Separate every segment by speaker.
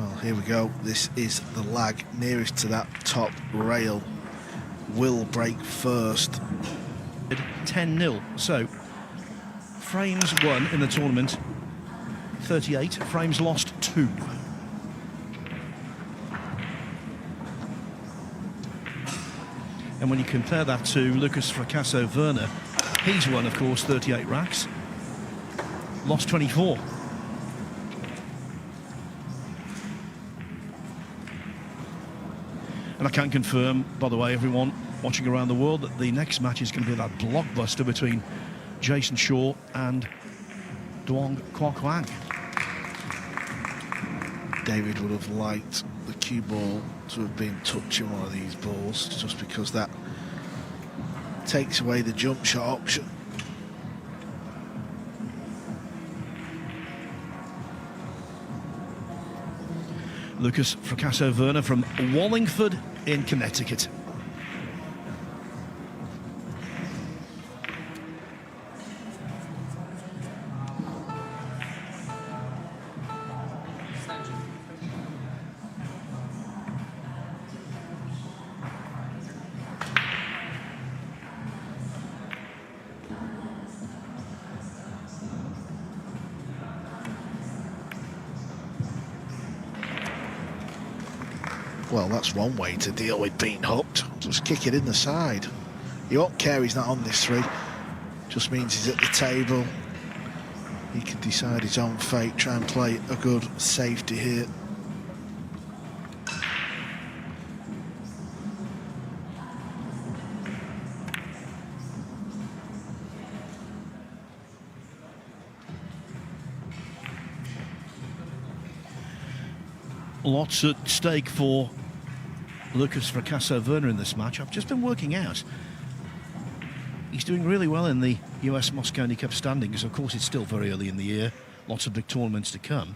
Speaker 1: Well, here we go. This is the lag nearest to that top rail. Will break first.
Speaker 2: 10-0. So, frames won in the tournament 38, frames lost 2. And when you compare that to LUKAS FRACASSO-VERNER, he's won, of course, 38 racks, lost 24. And I can confirm, by the way, everyone watching around the world, that the next match is going to be that blockbuster between Jason Shaw and Duong Kwok Wang.
Speaker 1: David would have liked the cue ball to have been touching one of these balls, just because that takes away the jump shot option.
Speaker 2: LUKAS FRACASSO-VERNER from Wallingford in Connecticut.
Speaker 1: Well, that's one way to deal with being hooked. Just kick it in the side. He won't care he's not on this 3. Just means he's at the table. He can decide his own fate, try and play a good safety here.
Speaker 2: Lots at stake for LUKAS FRACASSO-VERNER in this match. I've just been working out. He's doing really well in the US Mosconi Cup standings. Of course, it's still very early in the year. Lots of big tournaments to come.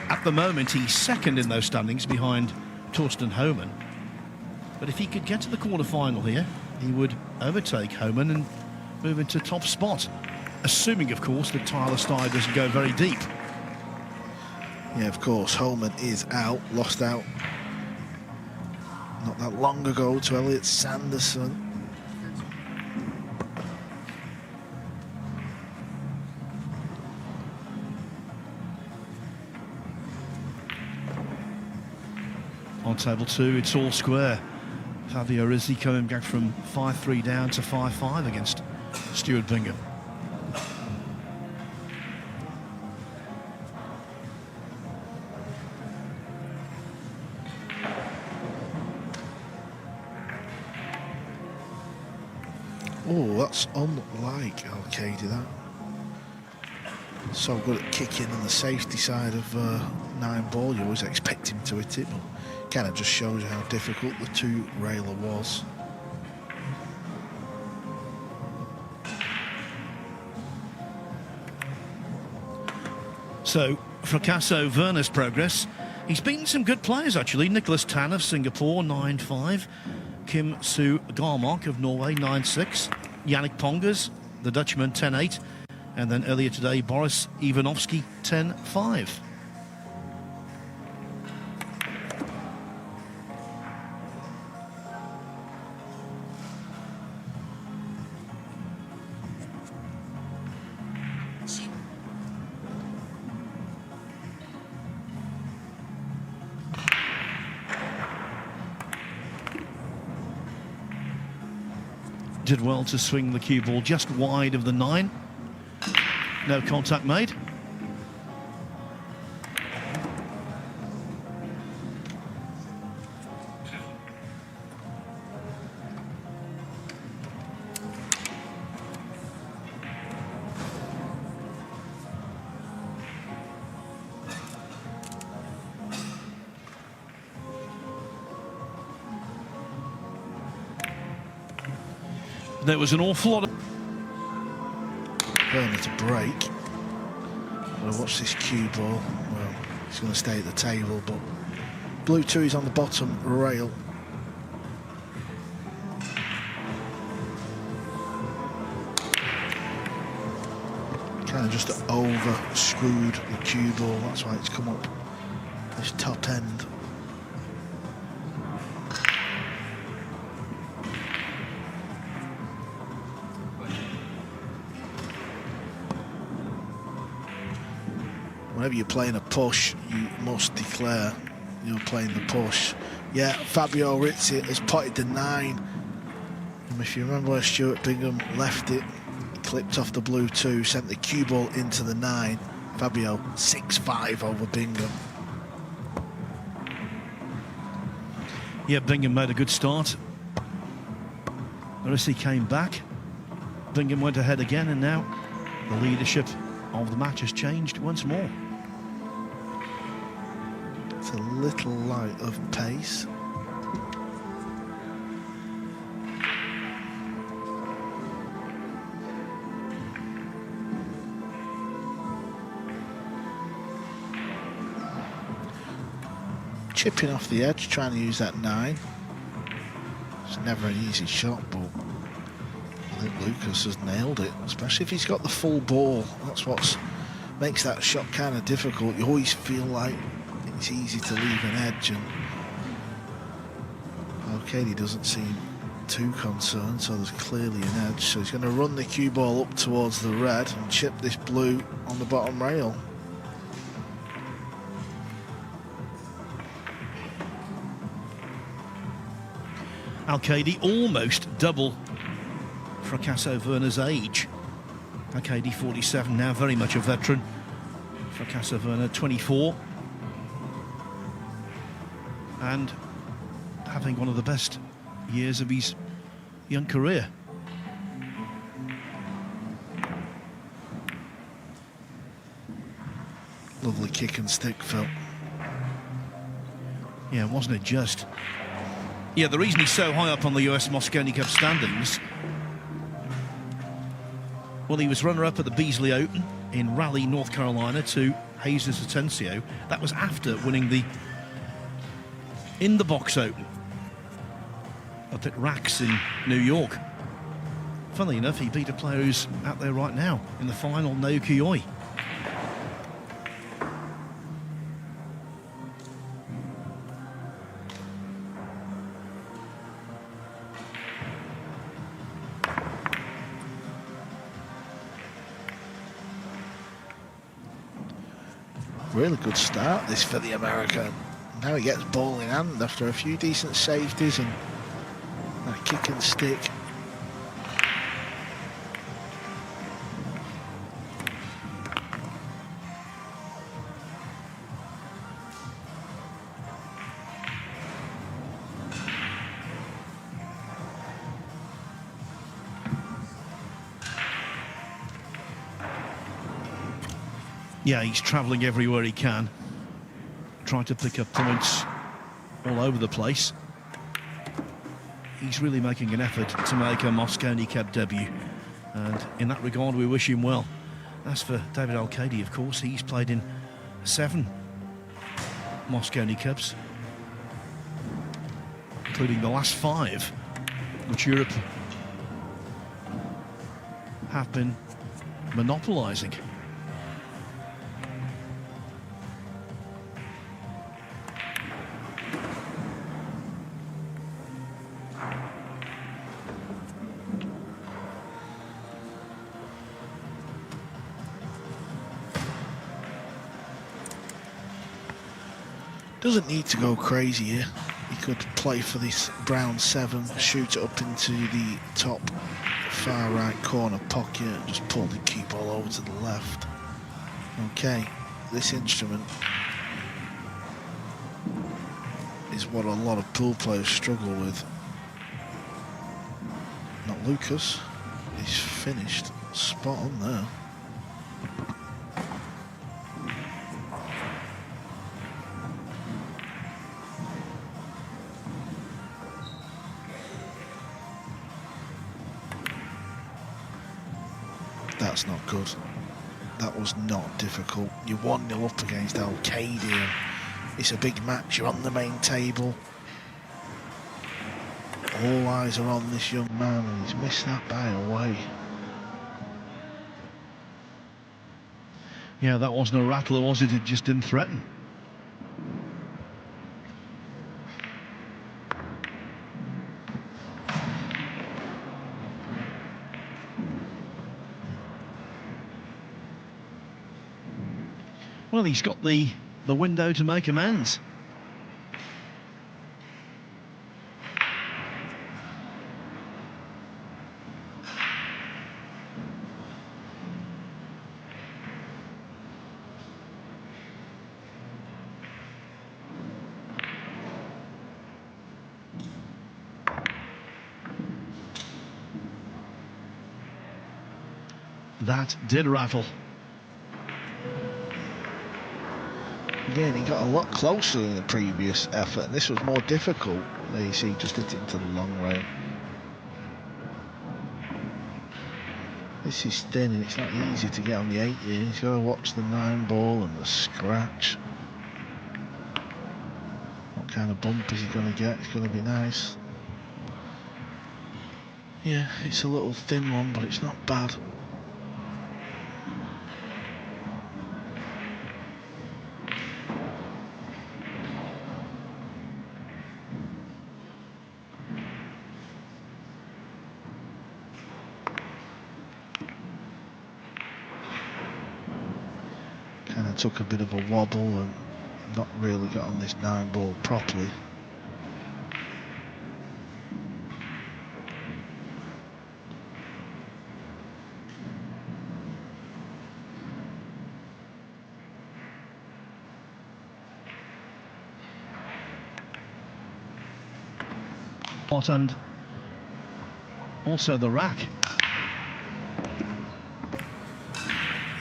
Speaker 2: At the moment, he's second in those standings behind Torsten Homan. But if he could get to the quarter-final here, he would overtake Homan and move into top spot. Assuming, of course, that Tyler Stye doesn't go very deep.
Speaker 1: Yeah, of course, Holman is out, lost out not that long ago to Elliot Sanderson.
Speaker 2: On table 2, it's all square. Fabio Rizzi coming back from 5-3 down to 5-5 against Stuart Bingham.
Speaker 1: Oh, that's unlike Alcaide, that. So good at kicking on the safety side of 9-ball. You always expect him to hit it, but kind of just shows you how difficult the 2-railer was.
Speaker 2: So, FRACASSO-VERNER's progress. He's beaten some good players, actually. Nicholas Tan of Singapore, 9-5. Kim Soo Garmark of Norway, 9-6. Yannick Pongers, the Dutchman, 10-8. And then earlier today, Boris Ivanovsky, 10-5. Did well to swing the cue ball just wide of the 9. No contact made. There was an awful lot of...
Speaker 1: Verner to break. Well, watch this cue ball. Well, he's going to stay at the table, but blue 2 is on the bottom rail. kind of just over screwed the cue ball. That's why it's come up this top end. Whenever you're playing a push, you must declare you're playing the push. Yeah, Fabio Rizzi has potted the 9. And if you remember where Stuart Bingham left it, he clipped off the blue 2, sent the cue ball into the 9. Fabio 6-5 over Bingham.
Speaker 2: Yeah, Bingham made a good start. Rizzi came back. Bingham went ahead again, and now the leadership of the match has changed once more.
Speaker 1: It's a little light of pace. Chipping off the edge, trying to use that 9. It's never an easy shot, but I think Lukas has nailed it, especially if he's got the full ball. That's what makes that shot kind of difficult. You always feel like it's easy to leave an edge, and Alcaide doesn't seem too concerned, so there's clearly an edge. So he's going to run the cue ball up towards the red and chip this blue on the bottom rail.
Speaker 2: Alcaide almost double FRACASSO-VERNER's age. Alcaide 47 now, very much a veteran. FRACASSO-VERNER 24. And having one of the best years of his young career.
Speaker 1: Lovely kick and stick, Phil.
Speaker 2: Yeah, wasn't it just? Yeah, the reason he's so high up on the US Mosconi Cup standings, well, he was runner-up at the Beasley Open in Raleigh, North Carolina, to Jesus Atencio. That was after winning the In the Box Open up at Rax in New York. Funnily enough, he beat a player who's out there right now in the final, Naoki Oi.
Speaker 1: Really good start this for the American. Now he gets ball in hand after a few decent safeties and that kick and stick.
Speaker 2: Yeah, he's travelling everywhere he can, trying to pick up points all over the place. He's really making an effort to make a Mosconi Cup debut, and in that regard we wish him well. As for David Alcaide, of course, he's played in 7 Mosconi Cups, including the last 5, which Europe have been monopolising.
Speaker 1: Doesn't need to go crazy here. He could play for this brown 7, shoot it up into the top far right corner pocket and just pull the cue ball over to the left. Okay, this instrument is what a lot of pool players struggle with. Not Lukas. He's finished spot on there. That's not good. That was not difficult. You're 1-0 up against Alcaide here. It's a big match. You're on the main table. All eyes are on this young man, and he's missed that by a way.
Speaker 2: Yeah, that wasn't a rattler, was it? It just didn't threaten. Well, he's got the window to make amends. That did rattle.
Speaker 1: Again, he got a lot closer in the previous effort, and this was more difficult. There you see, just hit it into the long rail. This is thin, and it's not easy to get on the 8 here. He's got to watch the 9 ball and the scratch. What kind of bump is he going to get? It's going to be nice. Yeah, it's a little thin one, but it's not bad. Kind of took a bit of a wobble and not really got on this 9 ball properly.
Speaker 2: And also the rack.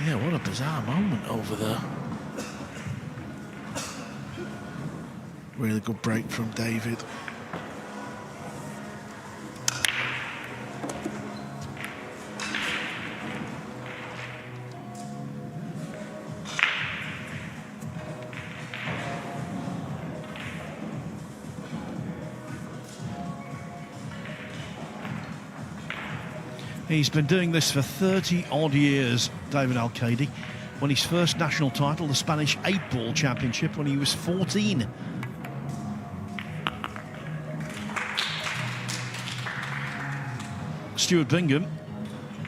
Speaker 1: Yeah, what a bizarre moment over there. Really good break from David.
Speaker 2: He's been doing this for 30 odd years, David Alcaide. Won his first national title, the Spanish 8-ball championship, when he was 14. Stuart Bingham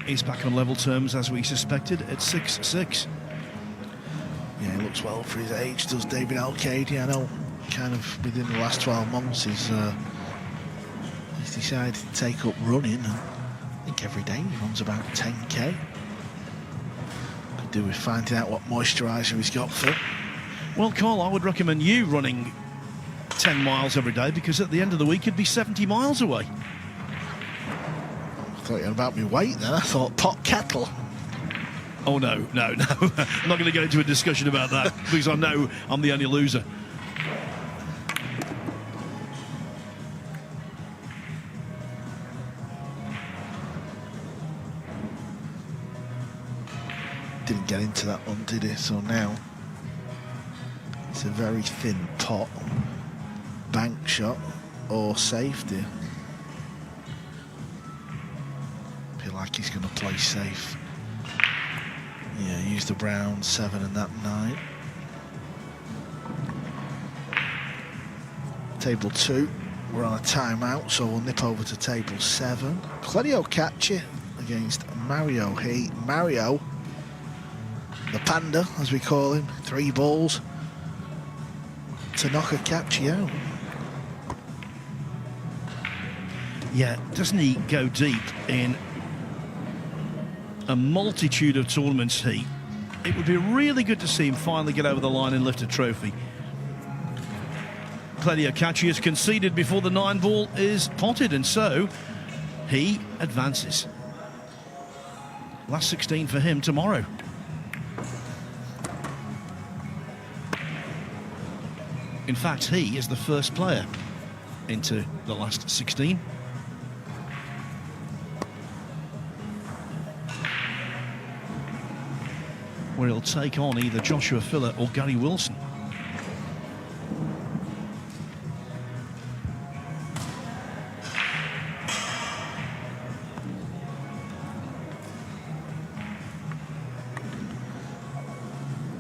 Speaker 2: is back on level terms, as we suspected, at 6-6.
Speaker 1: Yeah, he looks well for his age, does David Alcaide. I know kind of within the last 12 months he's decided to take up running, and I think every day he runs about 10k. Could do with finding out what moisturiser he's got for.
Speaker 2: Well, Carl, I would recommend you running 10 miles every day, because at the end of the week you'd be 70 miles away.
Speaker 1: I thought you were about my weight then. I thought pot kettle.
Speaker 2: Oh, no. I'm not going to go into a discussion about that, because I know I'm the only loser.
Speaker 1: Didn't get into that one, did it? So now it's a very thin pot. Bank shot or safety. Feel like he's going to play safe. Yeah, use the brown 7 and that 9. Table 2, we're on a timeout, so we'll nip over to table 7. Claudio Cacci against Mario. Hey, Mario, the panda, as we call him, 3 balls to knock a Cacci out.
Speaker 2: Yeah, doesn't he go deep in a multitude of tournaments, he? It would be really good to see him finally get over the line and lift a trophy. Claudio Cacci has conceded before the 9 ball is potted, and so he advances. Last 16 for him tomorrow. In fact, he is the first player into the last 16. Where he'll take on either Joshua Filler or Gary Wilson.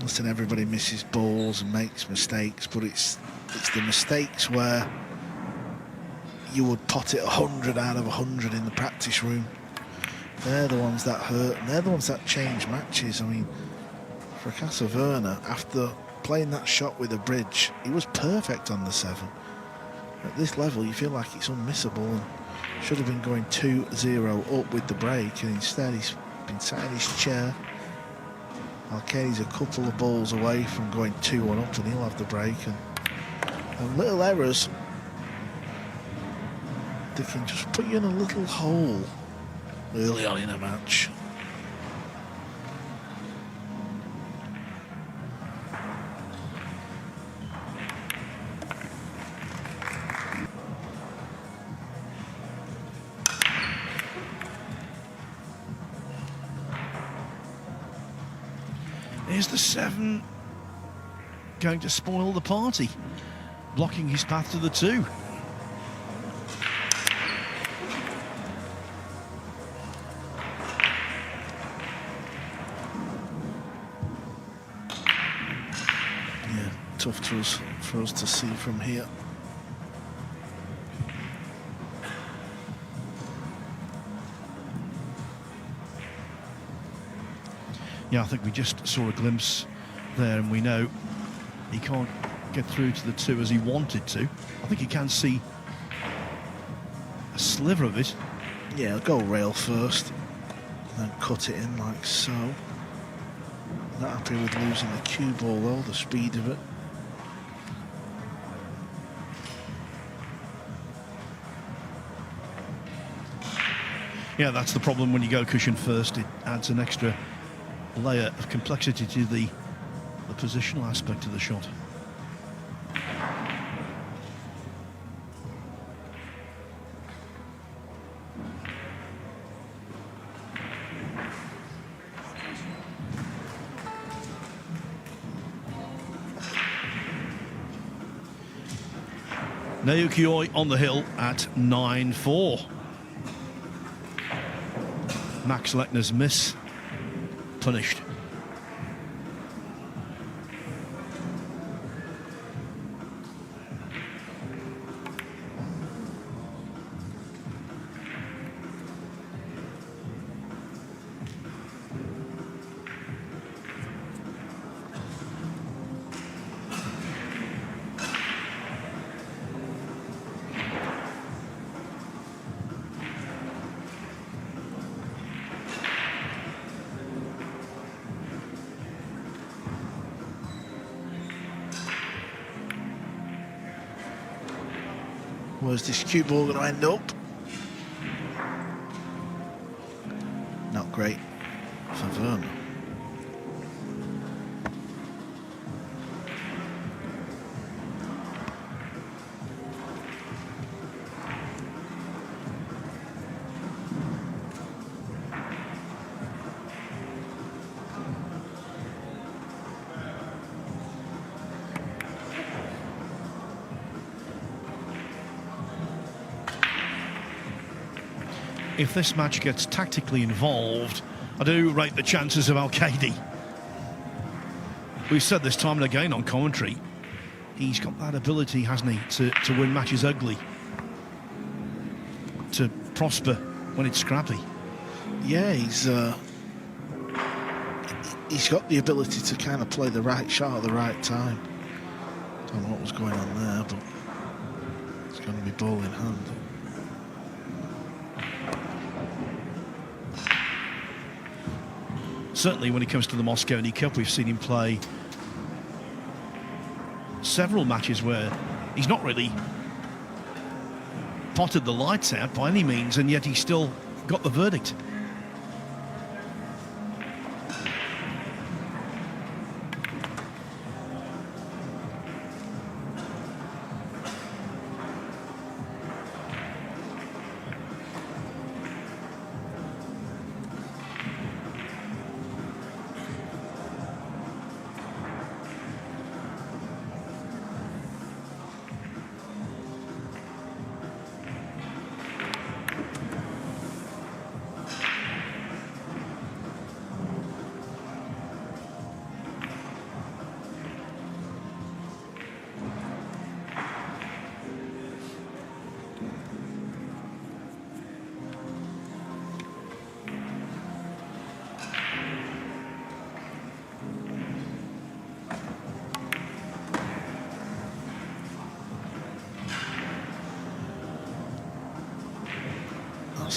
Speaker 1: Listen, everybody misses balls and makes mistakes, but it's the mistakes where you would pot it 100 out of 100 in the practice room. They're the ones that hurt, and they're the ones that change matches. I mean, FRACASSO-VERNER, after playing that shot with a bridge, he was perfect on the 7. At this level, you feel like it's unmissable and should have been going 2-0 up with the break, and instead he's been sat in his chair. Alcaide's a couple of balls away from going 2-1 up, and he'll have the break. And little errors, they can just put you in a little hole early on in a match.
Speaker 2: Here's the 7 going to spoil the party, blocking his path to the 2.
Speaker 1: Yeah, tough for us to see from here.
Speaker 2: Yeah, I think we just saw a glimpse there, and we know he can't get through to the 2 as he wanted to. I think he can see a sliver of it.
Speaker 1: Yeah, I'll go rail first, and then cut it in like so. Not happy with losing the cue ball though, the speed of it.
Speaker 2: Yeah, that's the problem when you go cushion first. It adds an extra layer of complexity to the positional aspect of the shot. Naoki on the hill at 9-4. Max Lechner's miss punished.
Speaker 1: Where's this cue ball going to end up? Not great for Verner.
Speaker 2: If this match gets tactically involved, I do rate the chances of Alcaide. We've said this time and again on commentary, he's got that ability, hasn't he, to win matches ugly, to prosper when it's scrappy.
Speaker 1: Yeah, he's got the ability to kind of play the right shot at the right time. Don't know what was going on there, but it's going to be ball in hand.
Speaker 2: Certainly when it comes to the Mosconi Cup, we've seen him play several matches where he's not really potted the lights out by any means, and yet he's still got the verdict.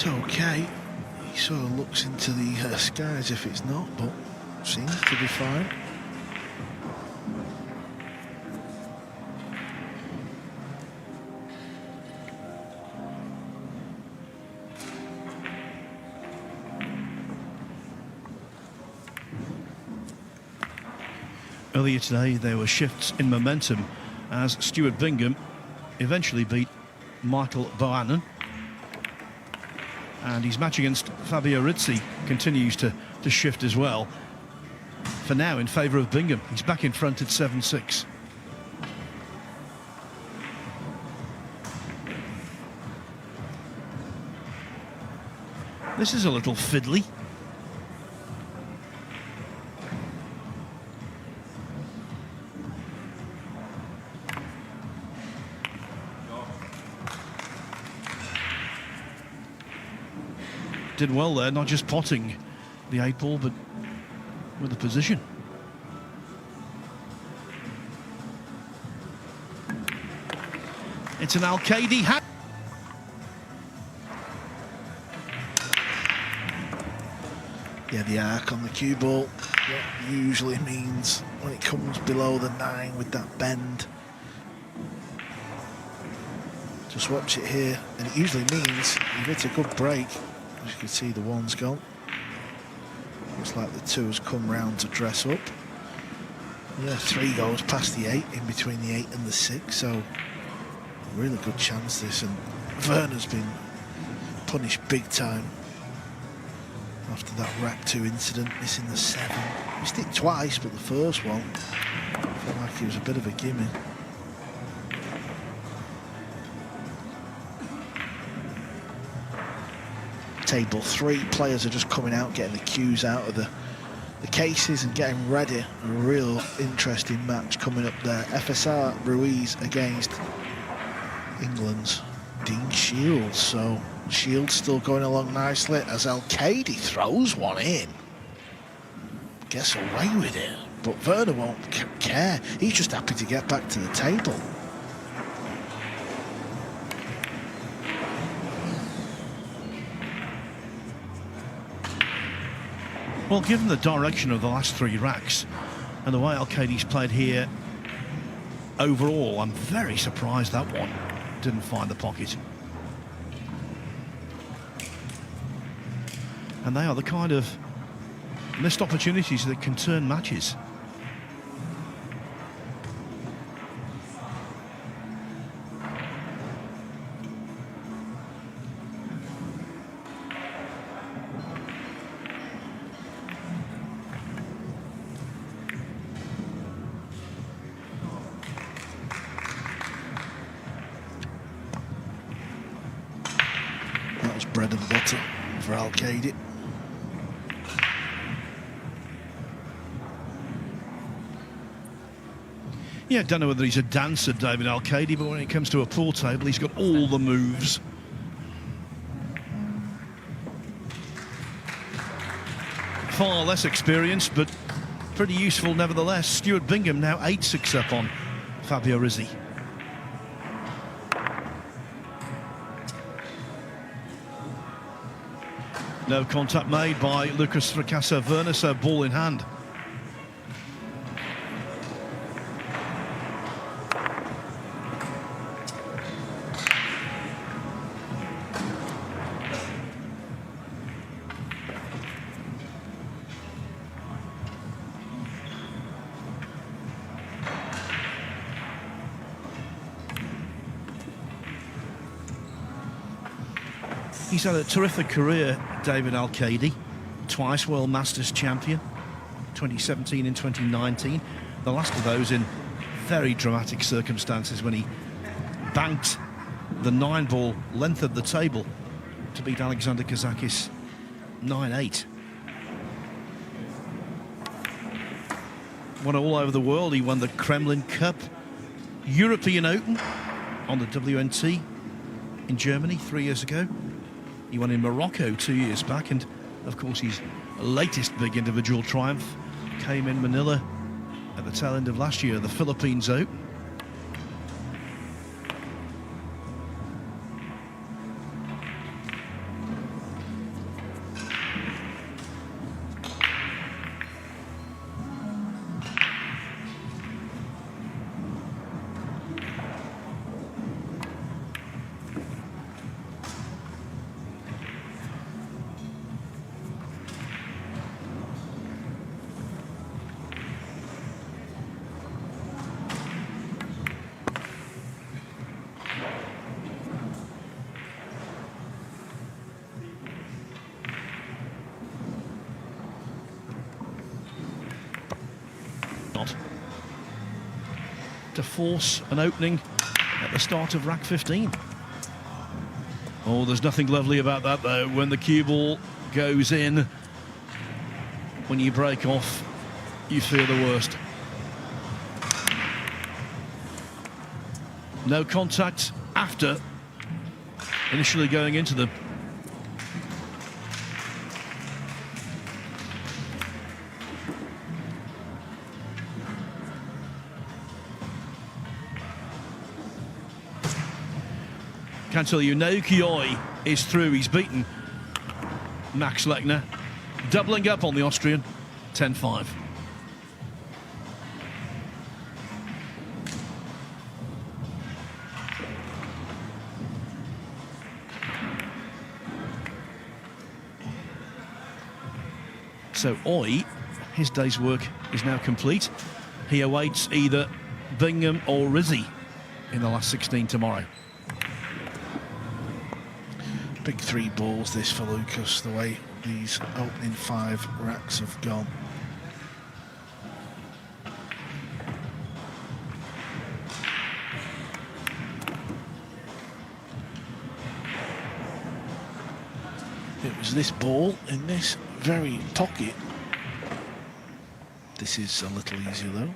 Speaker 1: It's okay. He sort of looks into the sky as if it's not, but seems to be fine.
Speaker 2: Earlier today, there were shifts in momentum as Stuart Bingham eventually beat Michael Bohannon. And his match against Fabio Rizzi continues to shift as well. For now, in favour of Bingham. He's back in front at 7-6. This is a little fiddly. Did well there, not just potting the 8-ball, but with the position. It's an Alcaide hat.
Speaker 1: Yeah, the arc on the cue ball, what usually means when it comes below the 9 with that bend. Just watch it here, and it usually means you get a good break. As you can see, the 1's gone. Looks like the 2 has come round to dress up. Yeah, 3 goes past the 8, in between the 8 and the 6, so really good chance this, and Werner's been punished big time after that rack 2 incident, missing the 7. Missed it twice, but the first one felt like he was a bit of a gimme. Table 3 players are just coming out, getting the cues out of the cases and getting ready. A real interesting match coming up there. FSR Ruiz against England's Dean Shields. So Shields still going along nicely as Alcaide throws one in. Gets away with it, but Werner won't care. He's just happy to get back to the table.
Speaker 2: Well, given the direction of the last 3 racks and the way Alcaide's played here overall, I'm very surprised that one didn't find the pocket. And they are the kind of missed opportunities that can turn matches.
Speaker 1: That was bread and butter for Alcaide.
Speaker 2: Yeah, don't know whether he's a dancer, David Alcaide, but when it comes to a pool table, he's got all the moves. Far less experienced, but pretty useful nevertheless. Stuart Bingham now 8-6 up on Fabio Rizzi. No contact made by LUKAS FRACASSO-VERNER, so ball in hand. He's had a terrific career, David Alcaide. Twice World Masters champion, 2017 and 2019. The last of those in very dramatic circumstances when he banked the 9-ball length of the table to beat Alexander Kazakis 9-8. Won all over the world. He won the Kremlin Cup, European Open on the WNT in Germany 3 years ago. He won in Morocco 2 years back, and of course his latest big individual triumph came in Manila at the tail end of last year, the Philippines Open. shot to force an opening at the start of rack 15. Oh, there's nothing lovely about that, though. When the cue ball goes in, when you break off, you fear the worst. No contact after initially going into them. Can tell you, Naoki Oi is through. He's beaten Max Lechner, doubling up on the Austrian, 10-5. So Oi, his day's work is now complete. He awaits either Bingham or Rizzi in the last 16 tomorrow.
Speaker 1: Big 3 balls this for Lukas, the way these opening 5 racks have gone. It was this ball in this very pocket. This is a little easier though.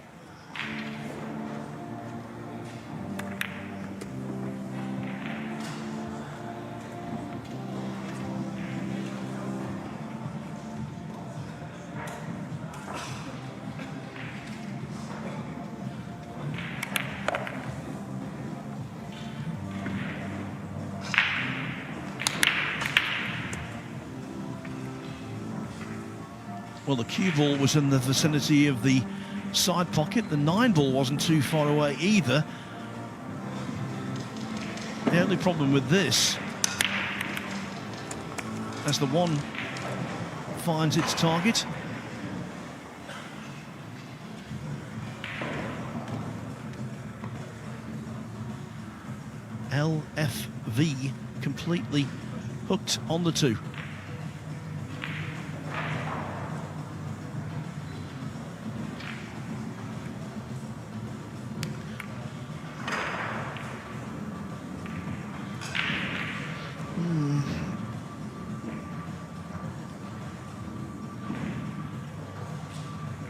Speaker 2: Well, the cue ball was in the vicinity of the side pocket. The 9 ball wasn't too far away either. The only problem with this, as the 1 finds its target, LFV completely hooked on the 2.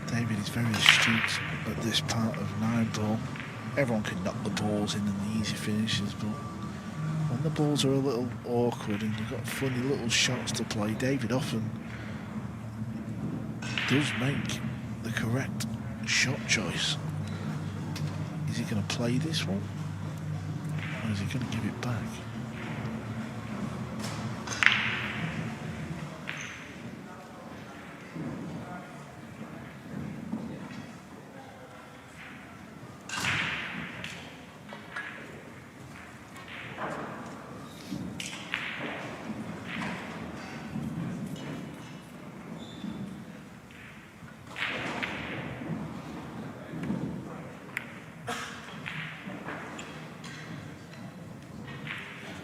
Speaker 1: David is very astute at this part of 9 ball. Everyone can knock the balls in and the easy finishes, but when the balls are a little awkward and you've got funny little shots to play, David often does make the correct shot choice. Is he going to play this one, or is he going to give it back?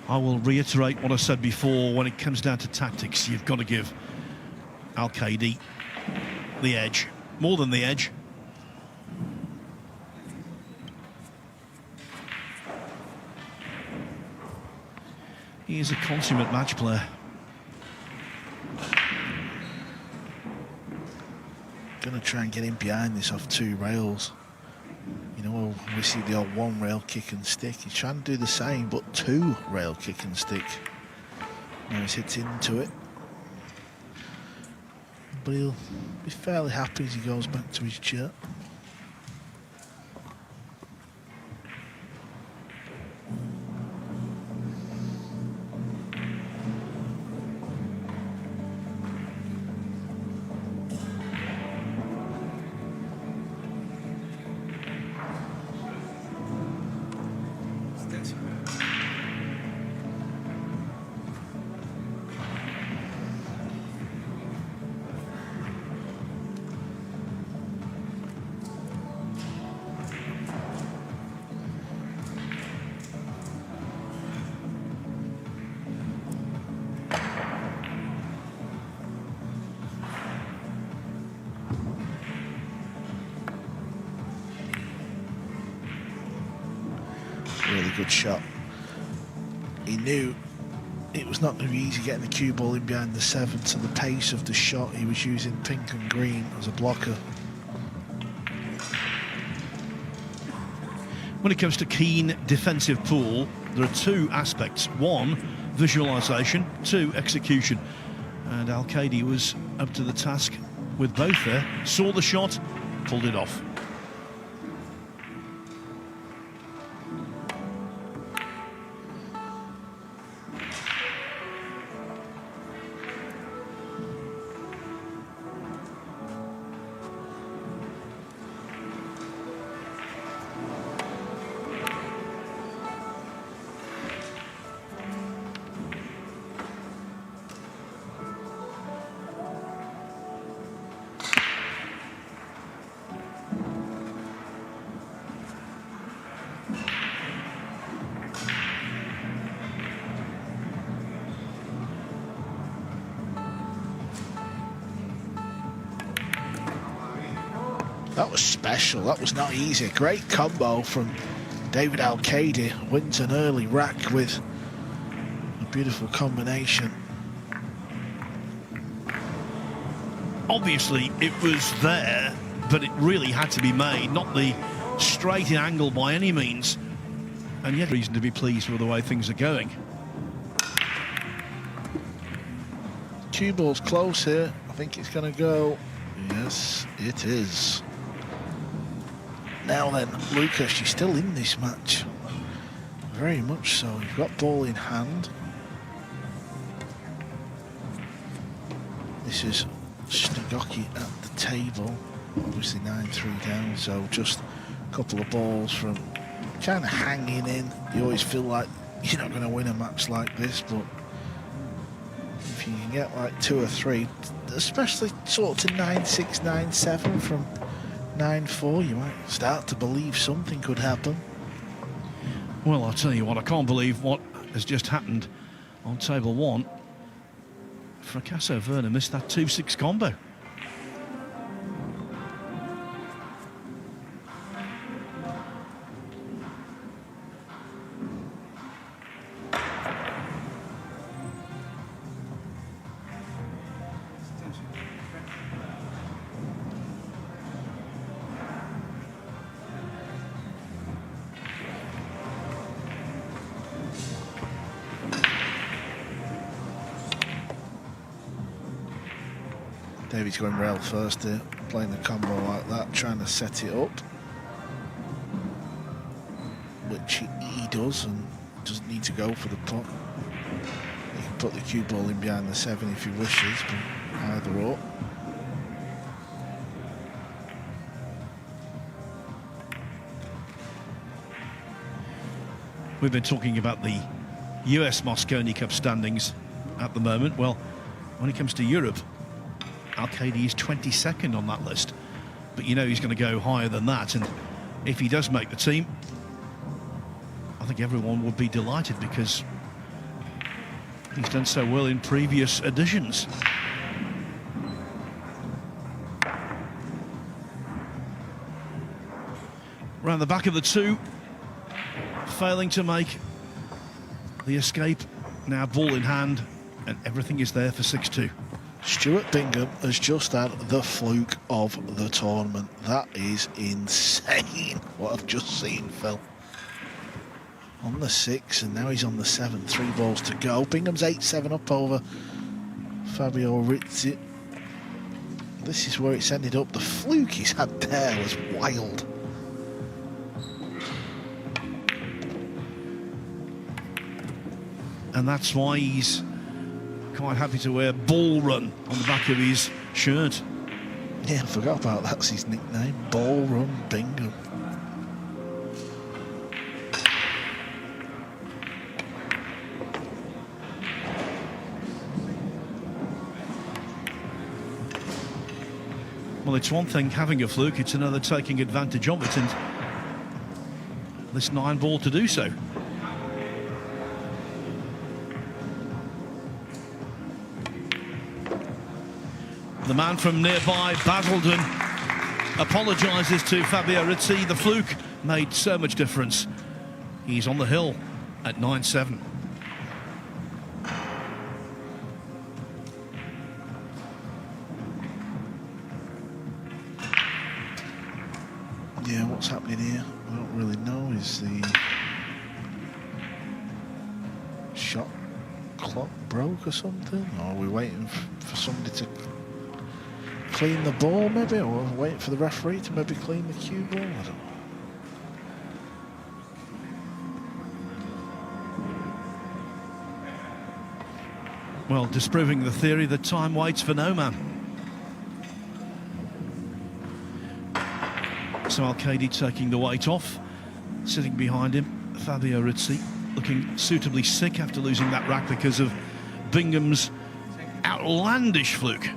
Speaker 2: I will reiterate what I said before. When it comes down to tactics, you've got to give Alcaide the edge, more than the edge. He is a consummate match player.
Speaker 1: Going to try and get in behind this off 2 rails. You know, we see the old 1 rail kick and stick. He's trying to do the same, but 2 rail kick and stick. Now he's hit into it. But he'll be fairly happy as he goes back to his chair. Really good shot. He knew it was not going to be easy getting the cue ball in behind the 7, to the pace of the shot he was using pink and green as a blocker.
Speaker 2: When it comes to keen defensive pool, there are 2 aspects. 1, visualisation. 2, execution. And Alcaide was up to the task with both there. Saw the shot, pulled it off.
Speaker 1: That was special. That was not easy. Great combo from David Alcaide. Wins an early rack with a beautiful combination.
Speaker 2: Obviously, it was there, but it really had to be made. Not the straight angle by any means. And yet, reason to be pleased with the way things are going.
Speaker 1: Cue ball's close here. I think it's going to go. Yes, it is. Now then, Lukas, you're still in this match. Very much so. You've got ball in hand. This is Snigoki at the table. Obviously 9-3 down, so just a couple of balls from kind of hanging in. You always feel like you're not going to win a match like this, but if you can get like 2 or 3, especially sort of to 9-6, 9-7 from 9-4, you might start to believe something could happen.
Speaker 2: Well, I'll tell you what, I can't believe what has just happened on table 1. FRACASSO-VERNER missed that 2-6 combo.
Speaker 1: David's going rail first here, playing the combo like that, trying to set it up. Which he does, and doesn't need to go for the pot. He can put the cue ball in behind the 7 if he wishes, but either or.
Speaker 2: We've been talking about the US Mosconi Cup standings at the moment. Well, when it comes to Europe, Alcaide is 22nd on that list, but you know he's going to go higher than that, and if he does make the team, I think everyone would be delighted because he's done so well in previous editions. Round the back of the 2, failing to make the escape. Now ball in hand, and everything is there for 6-2.
Speaker 1: Stuart Bingham has just had the fluke of the tournament. That is insane, what I've just seen, Phil. On the 6, and now he's on the 7. 3 balls to go. Bingham's 8-7 up over Fabio Rizzi. This is where it's ended up. The fluke he's had there was wild.
Speaker 2: And that's why he's quite happy to wear Ball Run on the back of his shirt.
Speaker 1: Yeah, I forgot about that. That's his nickname, Ball Run Bingham.
Speaker 2: Well, it's one thing having a fluke, it's another taking advantage of it, and this 9 ball to do so. The man from nearby Basildon apologises to Fabio Rizzi. The fluke made so much difference. He's on the hill at 9-7.
Speaker 1: Yeah, what's happening here? I don't really know. Is the shot clock broke or something? Or are we waiting for somebody to clean the ball maybe? Or waiting for the referee to maybe clean the cue ball? I don't know.
Speaker 2: Well, disproving the theory that time waits for no man. So Alcaide taking the weight off. Sitting behind him, Fabio Rizzi, looking suitably sick after losing that rack because of Bingham's outlandish fluke.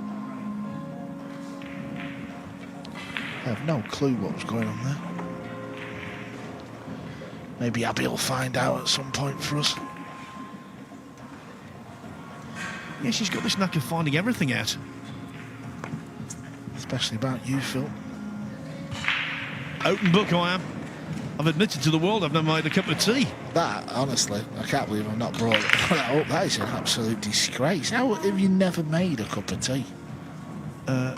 Speaker 1: I have no clue what was going on there. Maybe Abby will find out at some point for us.
Speaker 2: Yeah, she's got this knack of finding everything out.
Speaker 1: Especially about you, Phil.
Speaker 2: Open book I am. I've admitted to the world I've never made a cup of tea.
Speaker 1: That, honestly, I can't believe I've not brought that up. That is an absolute disgrace. How have you never made a cup of tea?
Speaker 2: I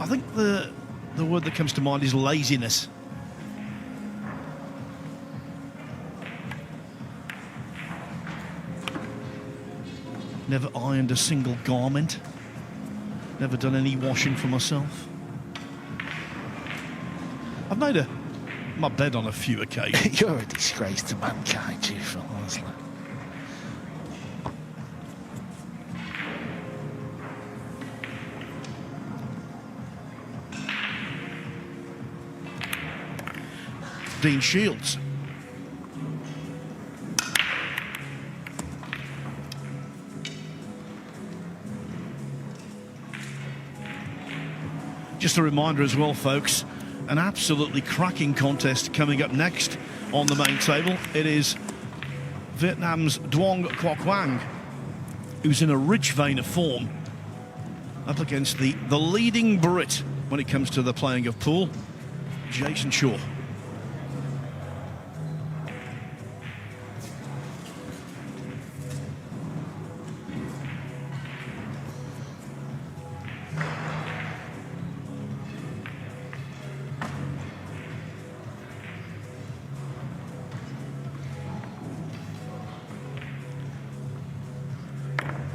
Speaker 2: think the word that comes to mind is laziness. Never ironed a single garment. Never done any washing for myself. I've made my bed on a few occasions.
Speaker 1: You're a disgrace to mankind, you Phil, honestly.
Speaker 2: Dean Shields. Just a reminder as well, folks, an absolutely cracking contest coming up next on the main table. It is Vietnam's Duong Quoc Quang, who's in a rich vein of form, up against the leading Brit when it comes to the playing of pool, Jason Shaw.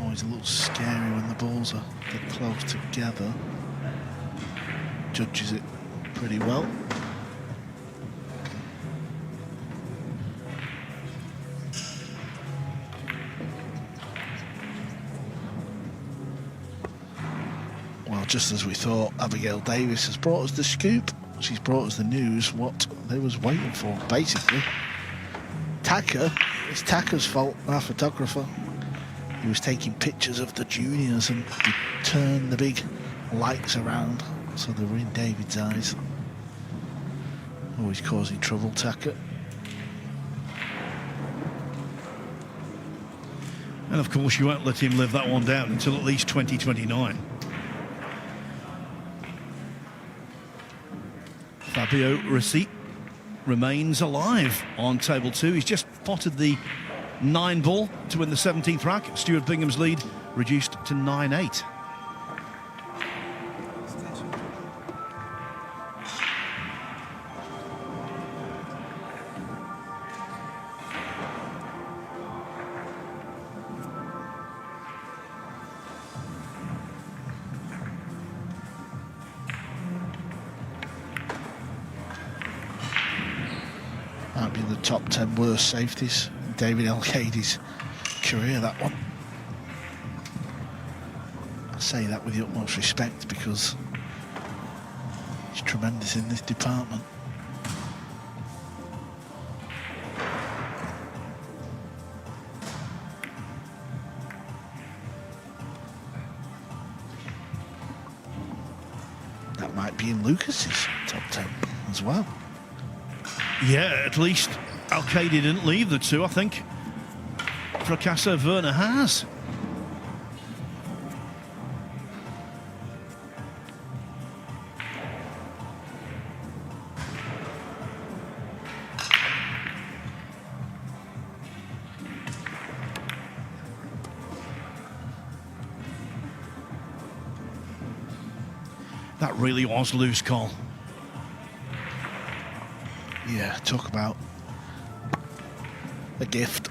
Speaker 1: Always a little scary when the balls are close together. Judges it pretty well. Well, just as we thought, Abigail Davis has brought us the scoop. She's brought us the news, what they was waiting for, basically. Taka, it's Taka's fault, our photographer. He was taking pictures of the juniors and he turned the big lights around so they were in David's eyes. Always causing trouble, Taka.
Speaker 2: And of course you won't let him live that one down until at least 2029. Fabio Rizzi remains alive on table 2. He's just potted the 9 ball to win the 17th rack. Stuart Bingham's lead reduced to 9-8.
Speaker 1: Might be in the top 10 worst safeties in David Alcaide's career, that one. I say that with the utmost respect because he's tremendous in this department. That might be in Lukas's top 10 as well.
Speaker 2: Yeah, at least Alcaide didn't leave the 2, I think. FRACASSO-VERNER has. That really was loose, Cole.
Speaker 1: Yeah, talk about a gift.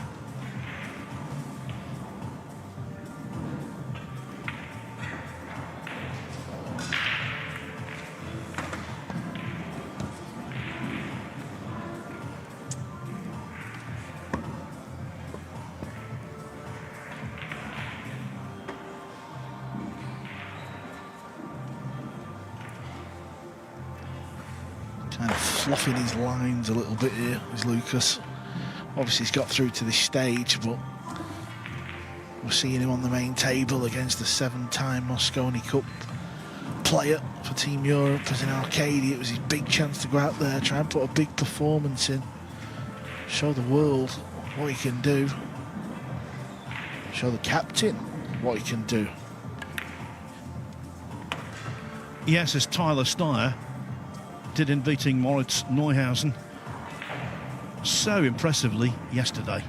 Speaker 1: Kind of fluffing his lines a little bit here is Lukas. Obviously he's got through to this stage, but we're seeing him on the main table against the 7-time Mosconi Cup player for Team Europe. As in Alcaide, it was his big chance to go out there, try and put a big performance in, show the world what he can do, show the captain what he can do.
Speaker 2: Yes, as Tyler Steyer did in beating Moritz Neuhausen so impressively yesterday.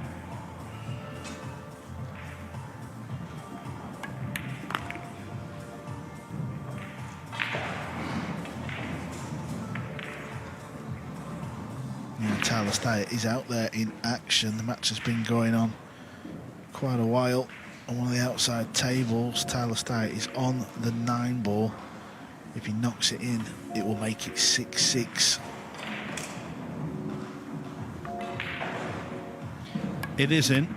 Speaker 1: Yeah, Tyler Steyer is out there in action. The match has been going on quite a while. On one of the outside tables, Tyler Steyer is on the 9 ball. If he knocks it in, it will make it 6-6.
Speaker 2: It is in.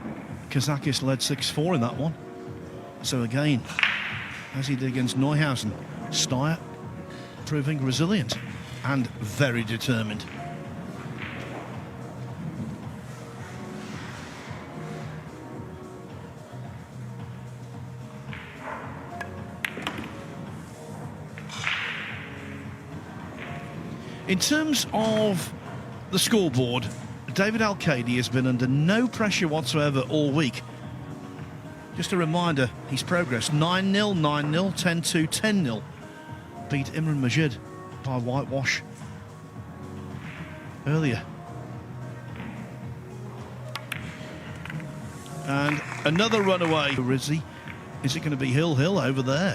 Speaker 2: Kazakis led 6-4 in that one. So again, as he did against Neuhausen, Steyer proving resilient and very determined. In terms of the scoreboard, David Alcaide has been under no pressure whatsoever all week. Just a reminder, he's progressed 9-0, 9-0, 10-2, 10-0. Beat Imran Majid by whitewash earlier. And another runaway. Is it going to be Hill over there?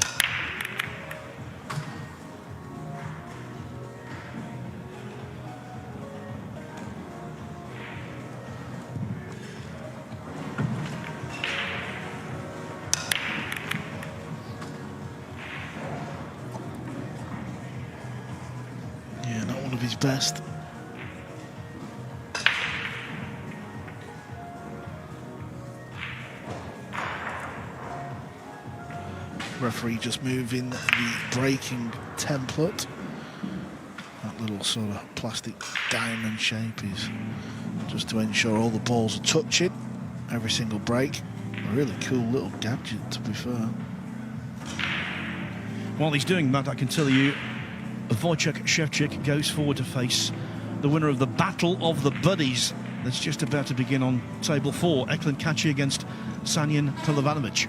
Speaker 1: His best. Referee just moving the breaking template. That little sort of plastic diamond shape is just to ensure all the balls are touching every single break. A really cool little gadget, to be fair.
Speaker 2: While he's doing that, I can tell you Wojciech Szewczyk goes forward to face the winner of the Battle of the Buddies that's just about to begin on table 4. Eklund Kaci against Sanyan Pilovanovic.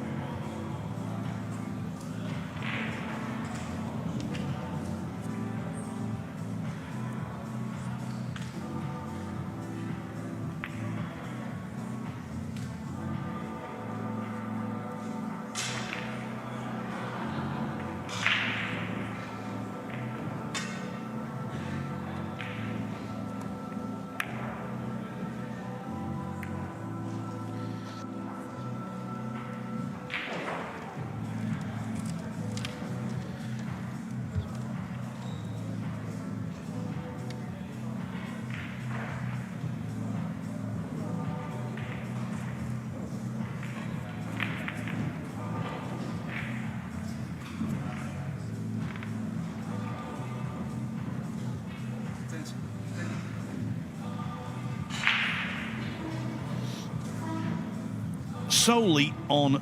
Speaker 2: Solely on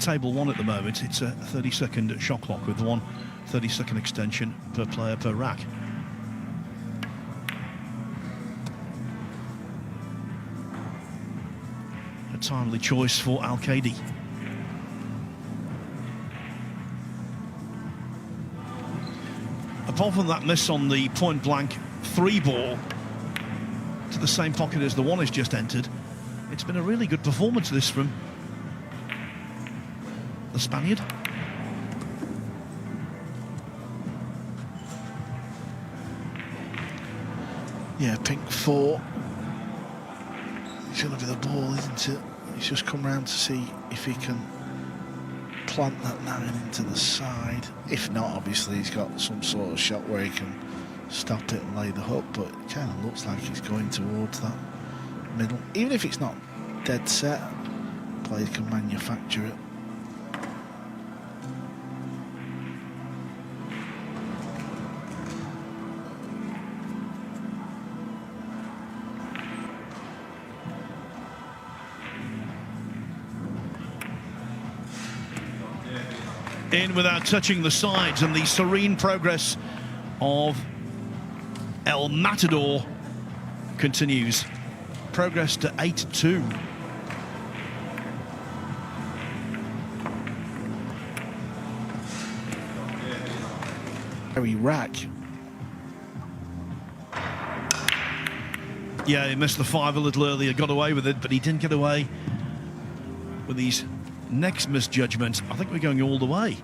Speaker 2: table 1 at the moment, it's a 30-second shot clock with 1 30-second extension per player per rack. A timely choice for Alcaide. Apart from that miss on the point-blank 3 ball to the same pocket as the one he's just entered, it's been a really good performance, this, from the Spaniard.
Speaker 1: Yeah, pink 4. It's going to be the ball, isn't it? He's just come round to see if he can plant that 9 into the side. If not, obviously he's got some sort of shot where he can stop it and lay the hook, but it kind of looks like he's going towards that middle. Even if it's not dead set, players can manufacture it.
Speaker 2: In without touching the sides, and the serene progress of El Matador continues. Progress to 8-2.
Speaker 1: Very rack.
Speaker 2: Yeah, he missed the 5 a little earlier, got away with it, but he didn't get away with these next misjudgment. I think we're going all the way.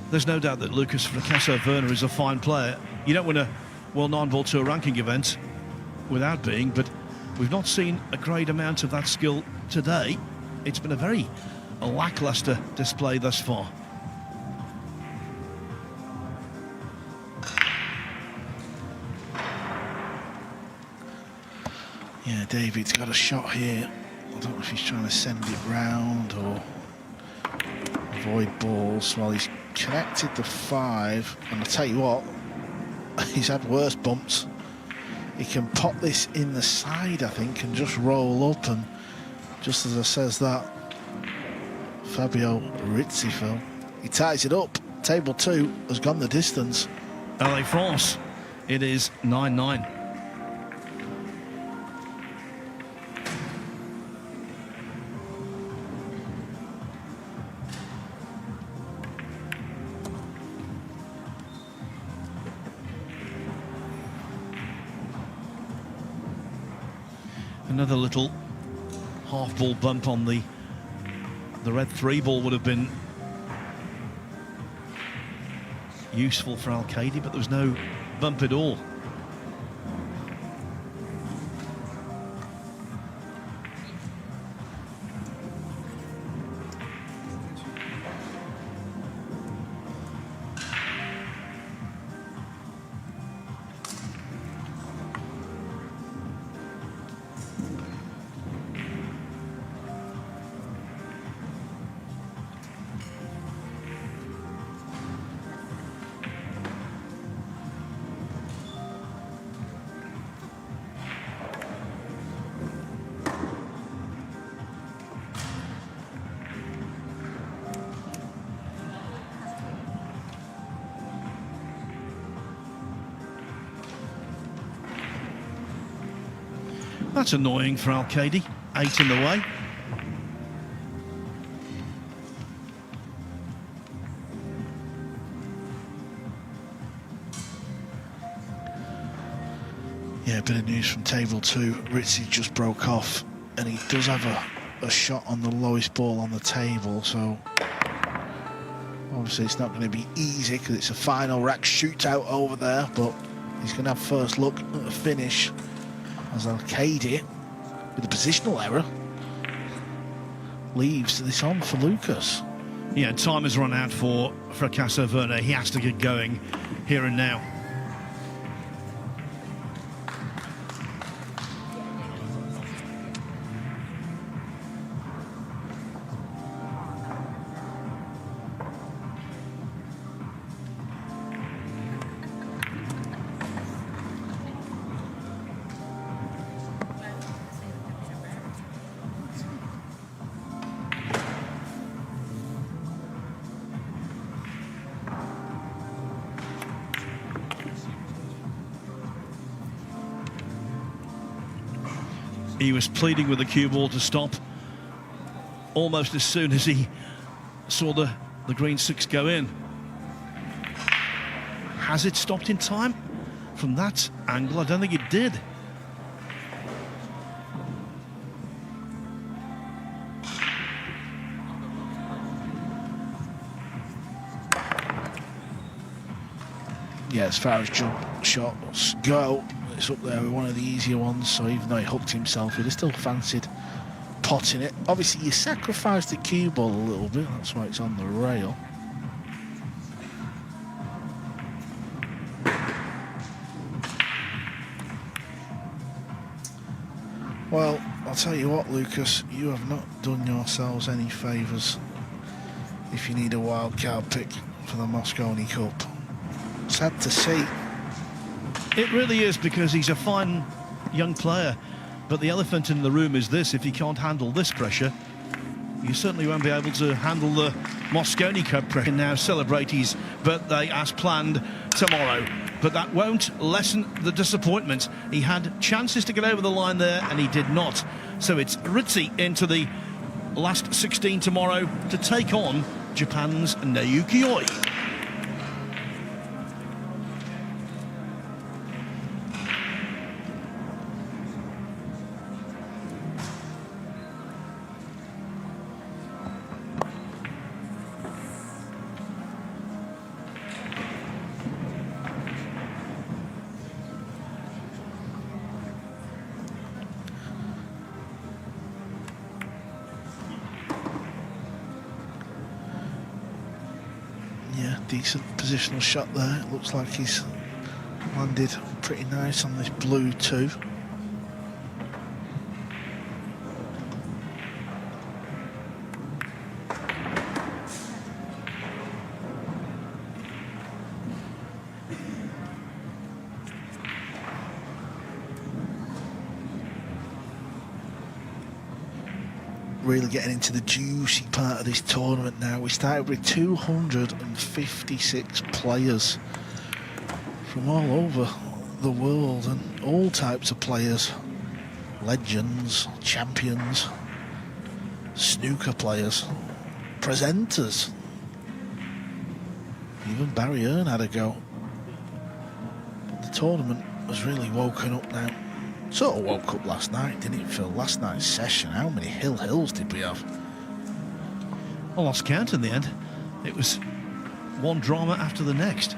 Speaker 2: There's no doubt that Lukas FRACASSO-VERNER is a fine player. You don't win a World 9-Ball Tour ranking event without being, but we've not seen a great amount of that skill today. It's been a very lackluster display thus far.
Speaker 1: Yeah, David's got a shot here. I don't know if he's trying to send it round or avoid balls. Well, he's connected the 5, and I'll tell you what, he's had worse bumps. He can pop this in the side, I think, and just roll up, and just as I says that, Fabio Ritzifel, he ties it up. Table 2 has gone the distance.
Speaker 2: LA France, it is 9-9. Another little half-ball bump on the red 3 ball would have been useful for Alcaide, but there was no bump at all. That's annoying for Alcaide. 8 in the way.
Speaker 1: Yeah, a bit of news from table 2. Ritzy just broke off, and he does have a shot on the lowest ball on the table, so obviously it's not going to be easy because it's a final rack shootout over there, but he's going to have first look at the finish as Alcaide, with a positional error, leaves this on for Lukas.
Speaker 2: Yeah, time has run out for FRACASSO-VERNER. He has to get going here and now. He was pleading with the cue ball to stop almost as soon as he saw the green 6 go in. Has it stopped in time? from that angle, I don't think it did.
Speaker 1: Yeah, as far as jump shots go, it's up there with one of the easier ones, so even though he hooked himself, he'd have still fancied potting it. Obviously, you sacrifice the cue ball a little bit, that's why it's on the rail. Well, I'll tell you what, Lucas, you have not done yourselves any favours if you need a wild card pick for the Mosconi Cup. Sad to see.
Speaker 2: It really is, because he's a fine young player, but the elephant in the room is this: if he can't handle this pressure, you certainly won't be able to handle the Mosconi Cup pressure. Now celebrate his birthday as planned tomorrow, but that won't lessen the disappointment. He had chances to get over the line there and he did not. So it's Ritzy into the last 16 tomorrow to take on Japan's Naoki Oi.
Speaker 1: Decent positional shot there. It looks like he's landed pretty nice on this blue too. Really getting into the juicy part of this tournament now. We started with 256 players from all over the world, and all types of players, legends, champions, snooker players, presenters. Even Barry Earn had a go. But the tournament has really woken up now. Sort of woke up last night, didn't it, Phil? Last night's session, how many hills did we have?
Speaker 2: I lost count in the end. It was one drama after the next.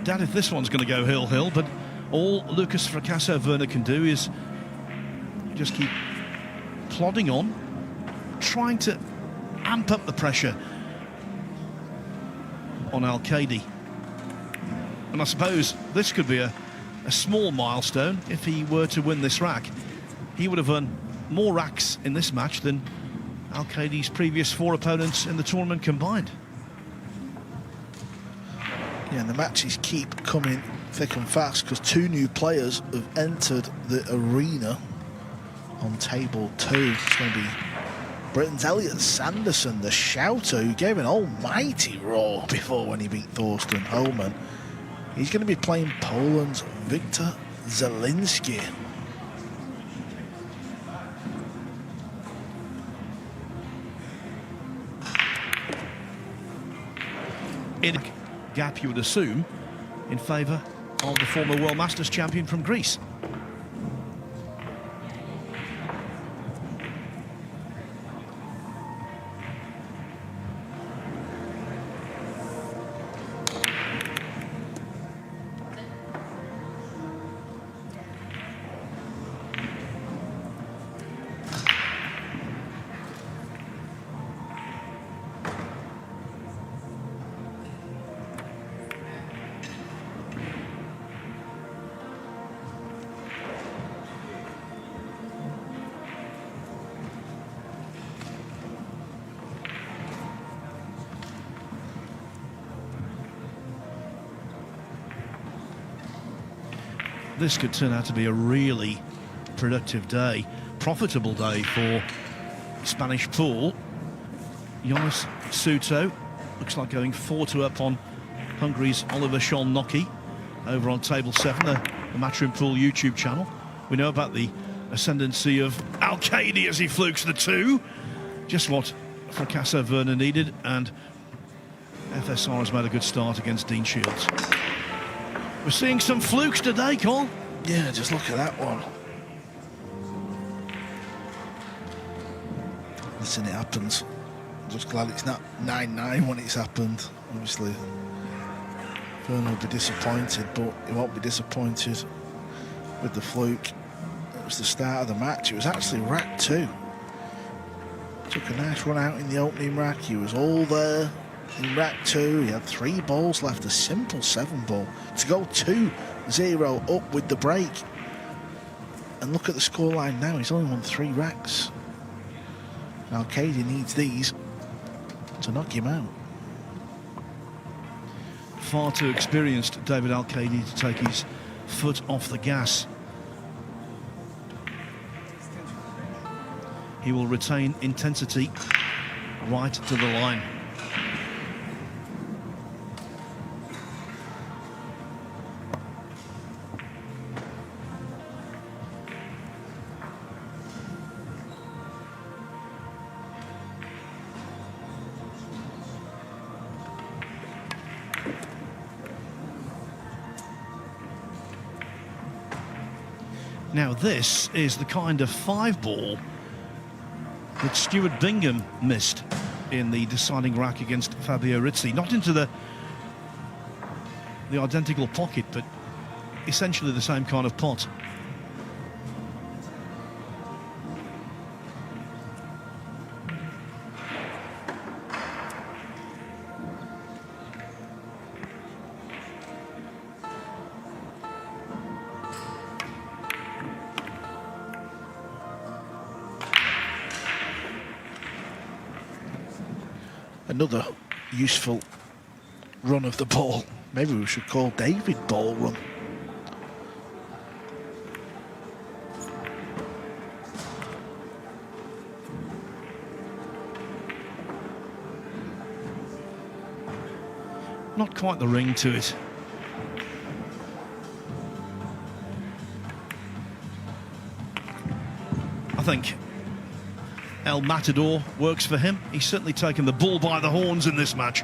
Speaker 2: Doubt if this one's going to go hill, but all Lucas FRACASSO-VERNER can do is just keep plodding on, trying to amp up the pressure on Alcaide. And I suppose this could be a small milestone. If he were to win this rack, he would have won more racks in this match than Alcaide's previous 4 opponents in the tournament combined.
Speaker 1: Yeah, and the matches keep coming thick and fast because 2 new players have entered the arena on table 2. It's going to be Britain's Elliot Sanderson, the shouter, who gave an almighty roar before when he beat Thorsten Homan. He's going to be playing Poland's Victor Zielinski.
Speaker 2: In a gap, you would assume, in favour of the former World Masters champion from Greece. This could turn out to be a really productive day, profitable day for Spanish pool. Jonas Suto looks like going 4-2 up on Hungary's Oliver Szolnoki over on table 7, the Matchroom Pool YouTube channel. We know about the ascendancy of Alcaide as he flukes the 2. Just what FRACASSO-VERNER needed, and FSR has made a good start against Dean Shields. We're seeing some flukes today, Cole.
Speaker 1: Yeah, just look at that one. Listen, it happens. I'm just glad it's not 9-9 when it's happened. Obviously, Verner will be disappointed, but he won't be disappointed with the fluke. It was the start of the match. It was actually rack 2. Took a nice run out in the opening rack. He was all there in rack 2. He had 3 balls left, a simple 7 ball. To go 2-0 up with the break. And look at the scoreline now. He's only won 3 racks. Alcaide needs these to knock him out.
Speaker 2: Far too experienced, David Alcaide, to take his foot off the gas. He will retain intensity right to the line. Now this is the kind of 5 ball that Stuart Bingham missed in the deciding rack against Fabio Rizzi. Not into the identical pocket, but essentially the same kind of pot.
Speaker 1: Another useful run of the ball. Maybe we should call David ball run.
Speaker 2: Not quite the ring to it. I think El Matador works for him. He's certainly taken the bull by the horns in this match.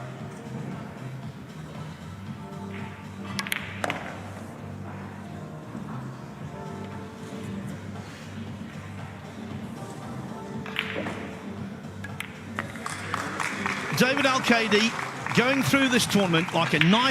Speaker 2: David Alcaide going through this tournament like a knife